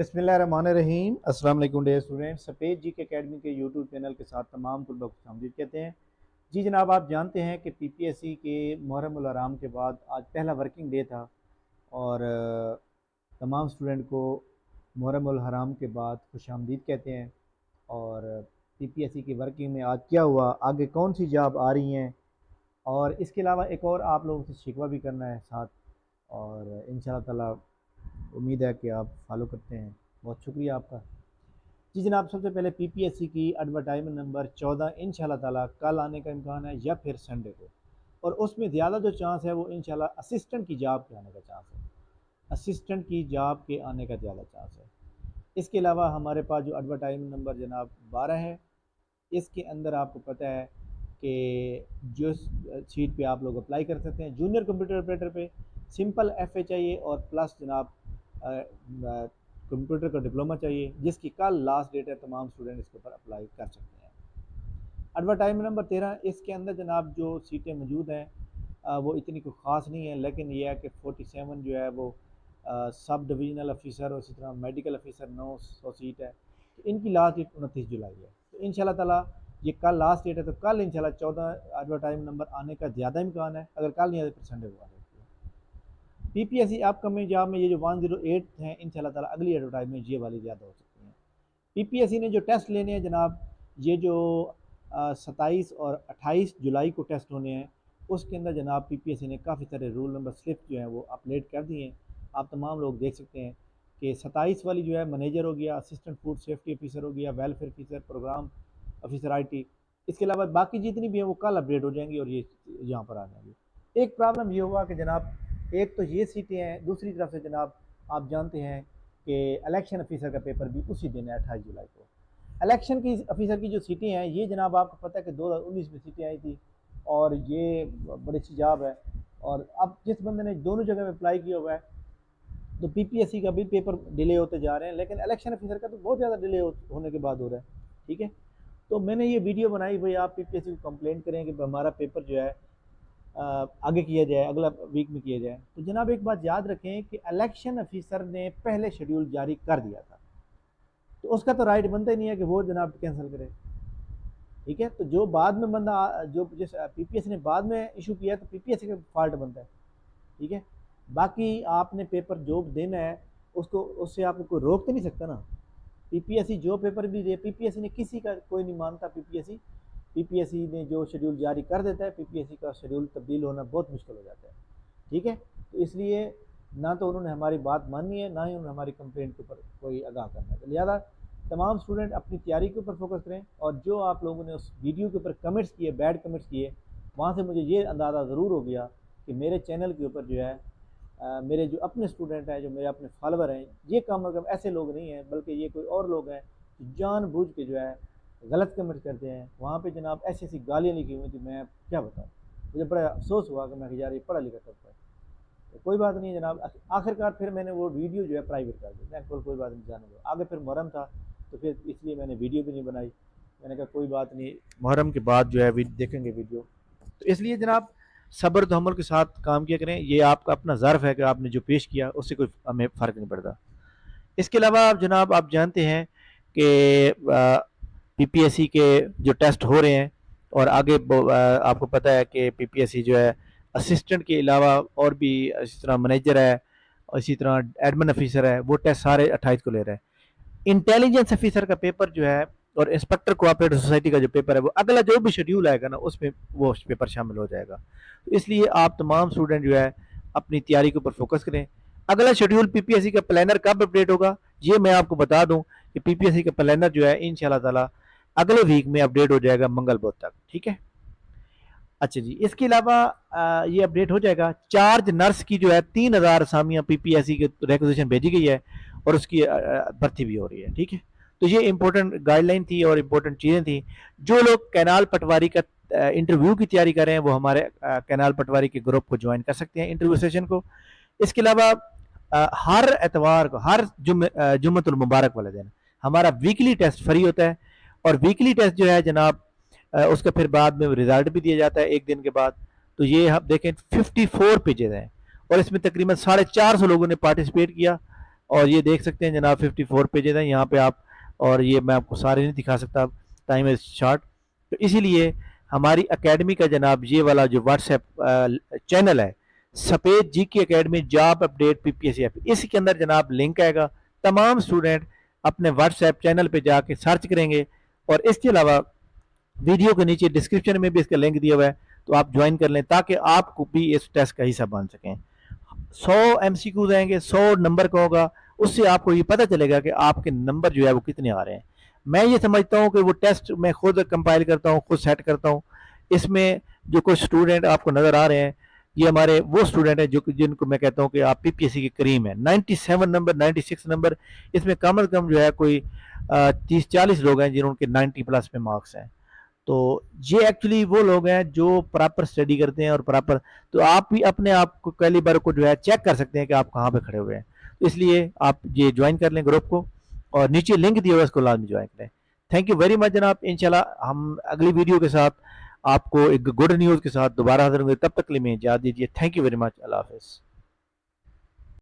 बिस्मिल्लाहिर्रहमानिर्रहीम। अस्सलाम वालेकुम डियर स्टूडेंट। सफ़ेद जी के अकेडमी के यूट्यूब चैनल के साथ तमाम तलबा को खुशामदीद कहते हैं। जी जनाब, आप जानते हैं कि पीपीएससी के मुहर्रम उल हराम के बाद आज पहला वर्किंग डे था और तमाम स्टूडेंट को मुहर्रम उल हराम के बाद खुशामदीद कहते हैं। और पीपीएससी की वर्किंग में आज क्या हुआ, आगे कौन सी जॉब आ रही हैं, और इसके अलावा एक और आप लोगों से शिकवा भी करना है साथ। और इंशाअल्लाह ताला उम्मीद है कि आप फॉलो करते हैं। बहुत शुक्रिया आपका। जी जनाब, सबसे पहले पीपीएससी की एडवर्टाइजमेंट नंबर 14 इंशाल्लाह ताला कल आने का इम्कान है या फिर संडे को, और उसमें ज़्यादा जो चांस है वो इंशाल्लाह असिस्टेंट की जॉब के आने का चांस है। असिस्टेंट की जॉब के आने का ज़्यादा चांस है। इसके अलावा हमारे पास जो एडवर्टाइजमेंट नंबर जनाब 12 है, इसके अंदर आपको पता है कि जो सीट पे आप लोग अप्लाई कर सकते हैं, जूनियर कंप्यूटर ऑपरेटर पे सिंपल एफए चाहिए और प्लस जनाब कंप्यूटर का डिप्लोमा चाहिए, जिसकी कल लास्ट डेट है। तमाम स्टूडेंट इसके ऊपर अप्लाई कर सकते हैं। एडवर्टाइजमेंट नंबर 13, इसके अंदर जनाब जो सीटें मौजूद हैं वो इतनी कोई ख़ास नहीं है, लेकिन यह है कि 47 जो है वो सब डिविजनल ऑफिसर और इसी तरह मेडिकल ऑफिसर 900 सीट है। तो इनकी लास्ट डेट 29 जुलाई है। तो इंशाल्लाह ताला ये कल लास्ट डेट है, तो कल इंशाल्लाह 14 एडवर्टाइजमेंट नंबर आने का ज़्यादा इम्कान है। अगर कल नहीं आए तो संडे को आ जाए। पीपीएससी अपकमिंग जॉब में ये जो 108 हैं, इंशाल्लाह ताला अगली एडवर्टाइजमेंट ये वाली ज़्यादा हो सकती हैं। पीपीएससी ने जो टेस्ट लेने हैं जनाब, ये जो 27 और 28 जुलाई को टेस्ट होने हैं, उसके अंदर जनाब पीपीएससी ने काफ़ी सारे रूल नंबर स्लिप जो हैं वो अपडेट कर दिए हैं। आप तमाम लोग देख सकते हैं कि 27 वाली जो है मैनेजर हो गया, असिस्टेंट फूड सेफ्टी ऑफिसर हो गया, welfare officer, programme officer IT. इसके अलावा बाकी जितनी भी हैं वो कल अपडेट हो जाएंगी और ये यहाँ पर आ जाएंगी। एक प्रॉब्लम ये हुआ कि जनाब, एक तो ये सीटें हैं, दूसरी तरफ से जनाब आप जानते हैं कि इलेक्शन ऑफिसर का पेपर भी उसी दिन है 28 जुलाई को। इलेक्शन की ऑफिसर की जो सीटें हैं ये जनाब आपको पता है कि 2019 में सीटें आई थी और ये बड़ी अच्छी जॉब है। और अब जिस बंदे ने दोनों जगह में अप्लाई किया हुआ है, तो पीपीएससी का भी पेपर डिले होते जा रहे हैं, लेकिन इलेक्शन ऑफिसर का तो बहुत ज़्यादा डिले होने के बाद हो रहा है। ठीक है, तो मैंने ये वीडियो बनाई, भाई आप पीपीएससी को कंप्लेंट करें कि हमारा पेपर जो है आगे किया जाए, अगला वीक में किया जाए। तो जनाब एक बात याद रखें कि इलेक्शन ऑफिसर ने पहले शेड्यूल जारी कर दिया था, तो उसका तो राइट बनता ही नहीं है कि वो जनाब कैंसिल करे। ठीक है, तो जो बाद में बंदा जो जिस पीपीएससी ने बाद में इशू किया तो पीपीएससी का फॉल्ट बनता है। ठीक है, बाकी आपने पेपर जो देना है उसको, उससे आपको कोई रोक तो नहीं सकता ना। पीपीएससी जो पेपर भी दे, पीपीएससी ने किसी का कोई नहीं मानता। पीपीएससी ने जो शेड्यूल जारी कर देता है, पीपीएससी का शेड्यूल तब्दील होना बहुत मुश्किल हो जाता है। ठीक है, तो इसलिए ना तो उन्होंने हमारी बात माननी है, ना ही उन्होंने हमारी कंप्लेंट के ऊपर कोई आगाह करना है। तो लिहाजा तमाम स्टूडेंट अपनी तैयारी के ऊपर फोकस करें। और जो आप लोगों ने उस वीडियो के ऊपर कमेंट्स किए, बैड कमेंट्स किए, वहाँ से मुझे ये अंदाज़ा ज़रूर हो गया कि मेरे चैनल के ऊपर जो है मेरे जो अपने स्टूडेंट हैं, जो मेरे अपने फॉलोवर हैं, ये कम अगर ऐसे लोग नहीं हैं, बल्कि ये कोई और लोग हैं जो जानबूझ के जो है गलत कमेंट करते हैं। वहाँ पे जनाब ऐसी ऐसी गालियाँ लिखी हुई थी, मैं क्या बताऊँ। मुझे बड़ा अफसोस हुआ कि मैं यार ये पढ़ा लिखा तबका है। तो कोई बात नहीं जनाब, आखिरकार फिर मैंने वो वीडियो जो है प्राइवेट कर दी। मैं कोई बात नहीं, जाने दो। आगे फिर मुहर्रम था तो फिर इसलिए मैंने वीडियो भी नहीं बनाई। मैंने कहा कोई बात नहीं, मुहर्रम के बाद जो है देखेंगे वीडियो। तो इसलिए जनाब सब्र तहम्मुल के साथ काम किया करें। ये आपका अपना ज़र्फ़ है कि आपने जो पेश किया उससे कोई हमें फ़र्क नहीं पड़ता। इसके अलावा आप जनाब आप जानते हैं कि पीपीएससी के जो टेस्ट हो रहे हैं और आगे आपको पता है कि पीपीएससी जो है असिस्टेंट के अलावा और भी इसी तरह मैनेजर है और इसी तरह एडमिन ऑफिसर है, वो टेस्ट सारे 28 को ले रहे हैं। इंटेलिजेंस ऑफिसर का पेपर जो है और इंस्पेक्टर कोऑपरेटिव सोसाइटी का जो पेपर है, वो अगला जो भी शेड्यूल आएगा ना उसमें वो पेपर शामिल हो जाएगा। तो इसलिए आप तमाम स्टूडेंट जो है अपनी तैयारी के ऊपर फोकस करें। अगला शेड्यूल पीपीएससी का प्लानर कब अपडेट होगा ये मैं आपको बता दूं कि पीपीएससी का प्लानर जो है इंशाल्लाह ताला अगले वीक में अपडेट हो जाएगा, मंगल बुध तक। ठीक है, अच्छा जी, इसके अलावा ये अपडेट हो जाएगा। चार्ज नर्स की जो है 3000 असामियाँ पीपीएससी के रिक्वेजिशन भेजी गई है और उसकी भर्ती भी हो रही है। ठीक है, तो ये इंपॉर्टेंट गाइडलाइन थी और इम्पोर्टेंट चीज़ें थी। जो लोग कैनाल पटवारी का इंटरव्यू की तैयारी कर रहे हैं वो हमारे कैनाल पटवारी के ग्रुप को ज्वाइन कर सकते हैं, इंटरव्यू सेशन को। इसके अलावा हर एतवार को, हर जुम्मतुल मुबारक वाले दिन हमारा वीकली टेस्ट फ्री होता है। और वीकली टेस्ट जो है जनाब उसका फिर बाद में रिजल्ट भी दिया जाता है एक दिन के बाद। तो ये आप देखें 54 पेजेस हैं और इसमें तकरीबन 450 लोगों ने पार्टिसिपेट किया। اور یہ دیکھ سکتے ہیں جناب 54 پیجز ہیں یہاں پہ آپ، اور یہ میں آپ کو سارے نہیں دکھا سکتا، ٹائم از شارٹ، تو اسی لیے ہماری اکیڈمی کا جناب یہ والا جو واٹس ایپ چینل ہے، سفید جی کی اکیڈمی جاب اپڈیٹ پی پی ایس سی ایپ، اس کے اندر جناب لنک آئے گا، تمام اسٹوڈنٹ اپنے واٹس ایپ چینل پہ جا کے سرچ کریں گے، اور اس کے علاوہ ویڈیو کے نیچے ڈسکرپشن میں بھی اس کا لنک دیا ہوا ہے، تو آپ جوائن کر لیں تاکہ آپ کو بھی اس ٹیسٹ کا حصہ بن سکیں۔ 100 ایم سی کیوز آئیں گے، 100 نمبر کا ہوگا، اس سے آپ کو یہ پتہ چلے گا کہ آپ کے نمبر جو ہے وہ کتنے آ رہے ہیں۔ میں یہ سمجھتا ہوں کہ وہ ٹیسٹ میں خود کمپائل کرتا ہوں، خود سیٹ کرتا ہوں، اس میں جو کچھ اسٹوڈنٹ آپ کو نظر آ رہے ہیں یہ ہمارے وہ اسٹوڈنٹ ہیں جن کو میں کہتا ہوں کہ آپ پی پی ایس سی کے کریم ہیں، 97 نمبر 96 نمبر، اس میں کم از کم جو ہے کوئی 30-40 لوگ ہیں جنہوں کے 90 پلس پہ مارکس ہیں، تو یہ ایکچولی وہ لوگ ہیں جو پراپر اسٹڈی کرتے ہیں اور پراپر، تو آپ بھی اپنے آپ کو کیلیبر کو جو ہے چیک کر سکتے ہیں کہ آپ کہاں پہ کھڑے ہوئے ہیں، تو اس لیے آپ یہ جوائن کر لیں گروپ کو، اور نیچے لنک دیا ہوا ہے اس کو لازمی جوائن کریں۔ تھینک یو ویری مچ جناب، انشاءاللہ ہم اگلی ویڈیو کے ساتھ آپ کو ایک گڈ نیوز کے ساتھ دوبارہ حاضر ہوں گے، تب تک کے لیے میں اجازت دیجیے، تھینک یو ویری مچ، اللہ حافظ۔